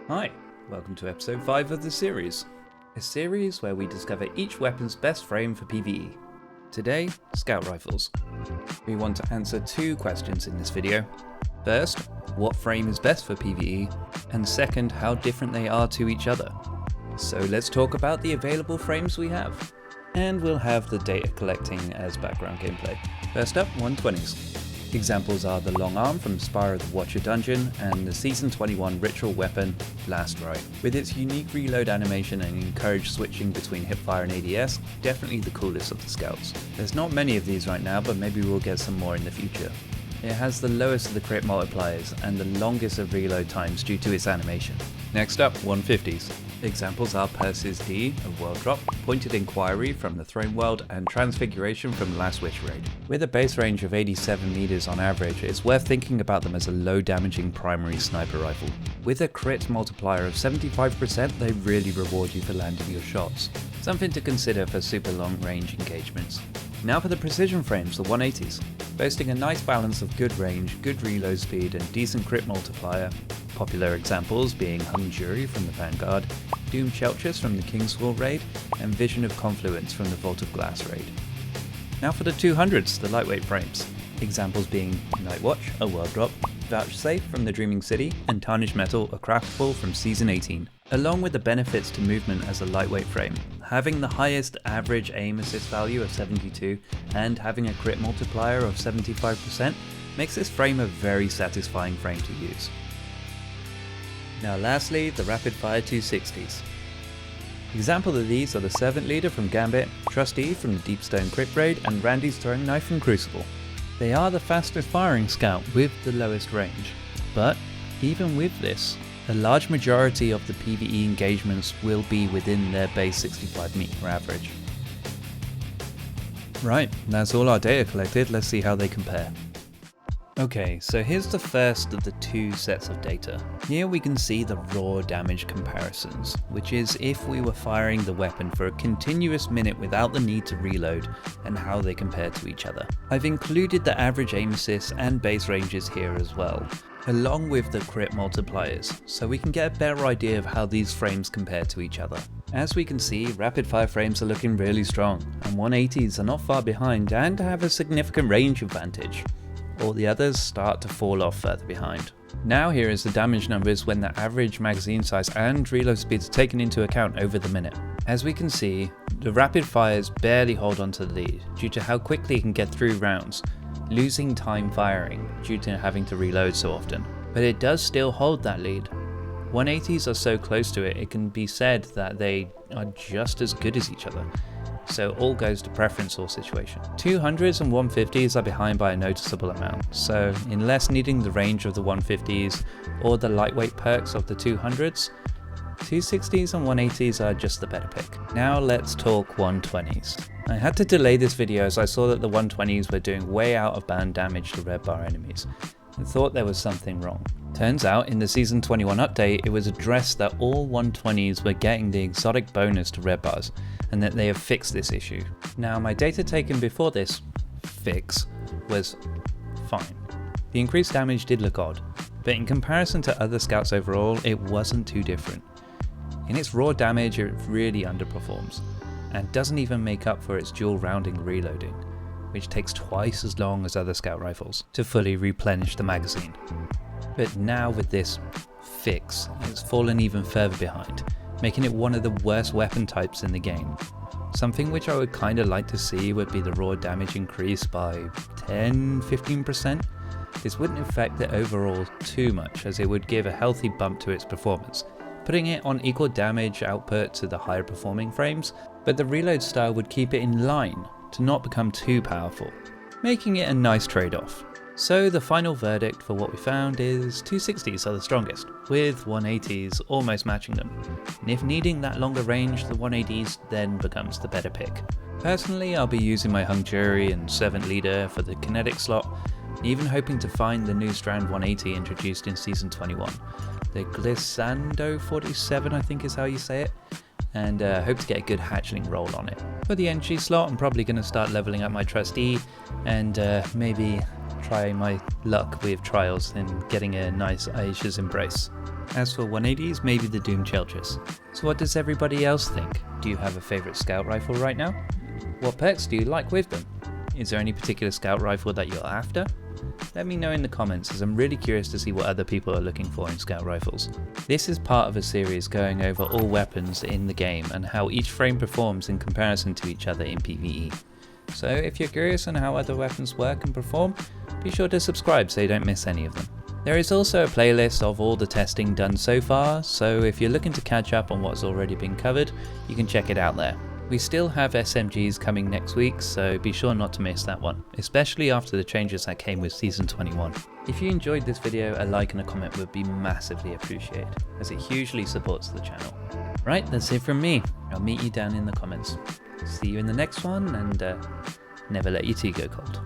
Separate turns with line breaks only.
Hi, welcome to episode 5 of the series. A series where we discover each weapon's best frame for PvE. Today, scout rifles. We want to answer two questions in this video. First, what frame is best for PvE? And second, how different they are to each other. So let's talk about the available frames we have. And we'll have the data collecting as background gameplay. First up, 120s. Examples are the long arm from Spire of the Watcher dungeon and the Season 21 ritual weapon, Blast Right. With its unique reload animation and encouraged switching between hipfire and ADS, definitely the coolest of the scouts. There's not many of these right now, but maybe we'll get some more in the future. It has the lowest of the crit multipliers and the longest of reload times due to its animation. Next up, 150s. Examples are Persis D of World Drop, Pointed Inquiry from the Throne World, and Transfiguration from Last Witch Raid. With a base range of 87 meters on average, it's worth thinking about them as a low damaging primary sniper rifle. With a crit multiplier of 75%, they really reward you for landing your shots. Something to consider for super long range engagements. Now for the precision frames, the 180s. Boasting a nice balance of good range, good reload speed, and decent crit multiplier. Popular examples being Hung Jury from the Vanguard, Doom Chelchus from the Kingsfall raid, and Vision of Confluence from the Vault of Glass raid. Now for the 200s, the lightweight frames. Examples being Nightwatch, a World Drop, Vouchsafe from the Dreaming City, and Tarnished Metal, a Craftable from Season 18. Along with the benefits to movement as a lightweight frame, having the highest average aim assist value of 72 and having a crit multiplier of 75% makes this frame a very satisfying frame to use. Now lastly, the rapid fire 260s. Example of these are the Servant Leader from Gambit, Trustee from the Deepstone Crypt Raid, and Randy's Throwing Knife from Crucible. They are the fastest firing scout with the lowest range, but even with this, a large majority of the PvE engagements will be within their base 65 meter average. Right, that's all our data collected, let's see how they compare. Okay, so here's the first of the two sets of data. Here we can see the raw damage comparisons, which is if we were firing the weapon for a continuous minute without the need to reload, and how they compare to each other. I've included the average aim assist and base ranges here as well, along with the crit multipliers, so we can get a better idea of how these frames compare to each other. As we can see, rapid fire frames are looking really strong, and 180s are not far behind and have a significant range advantage. All the others start to fall off further behind. Now here is the damage numbers when the average magazine size and reload speed is taken into account over the minute. As we can see, the rapid fires barely hold on to the lead due to how quickly it can get through rounds, losing time firing due to having to reload so often. But it does still hold that lead. 180s are so close to it, it can be said that they are just as good as each other. So all goes to preference or situation. 200s and 150s are behind by a noticeable amount, so unless needing the range of the 150s or the lightweight perks of the 200s, 260s and 180s are just the better pick. Now let's talk 120s. I had to delay this video as I saw that the 120s were doing way out of band damage to red bar enemies, and thought there was something wrong. Turns out in the Season 21 update it was addressed that all 120s were getting the exotic bonus to red bars, and that they have fixed this issue. Now my data taken before this fix was fine. The increased damage did look odd, but in comparison to other scouts overall it wasn't too different. In its raw damage it really underperforms, and doesn't even make up for its dual rounding reloading, which takes twice as long as other scout rifles to fully replenish the magazine. But now with this fix, it's fallen even further behind, making it one of the worst weapon types in the game. Something which I would kinda like to see would be the raw damage increase by 10-15%. This wouldn't affect it overall too much, as it would give a healthy bump to its performance, putting it on equal damage output to the higher performing frames, but the reload style would keep it in line to not become too powerful, making it a nice trade-off. So the final verdict for what we found is 260s are the strongest, with 180s almost matching them. And if needing that longer range, the 180s then becomes the better pick. Personally, I'll be using my Hung Jury and Servant Leader for the kinetic slot, even hoping to find the new Strand 180 introduced in Season 21. The Glissando 47 I think is how you say it, and hope to get a good hatchling roll on it. For the entry slot, I'm probably going to start leveling up my Trustee and maybe try my luck with trials and getting a nice Aisha's Embrace. As for 180s, maybe the Doom Chelchis. So what does everybody else think? Do you have a favourite scout rifle right now? What perks do you like with them? Is there any particular scout rifle that you're after? Let me know in the comments, as I'm really curious to see what other people are looking for in scout rifles. This is part of a series going over all weapons in the game and how each frame performs in comparison to each other in PvE. So if you're curious on how other weapons work and perform, be sure to subscribe so you don't miss any of them. There is also a playlist of all the testing done so far, so if you're looking to catch up on what's already been covered, you can check it out there. We still have SMGs coming next week, so be sure not to miss that one, especially after the changes that came with Season 21. If you enjoyed this video, a like and a comment would be massively appreciated, as it hugely supports the channel. Right, that's it from me. I'll meet you down in the comments. See you in the next one, and never let your tea go cold.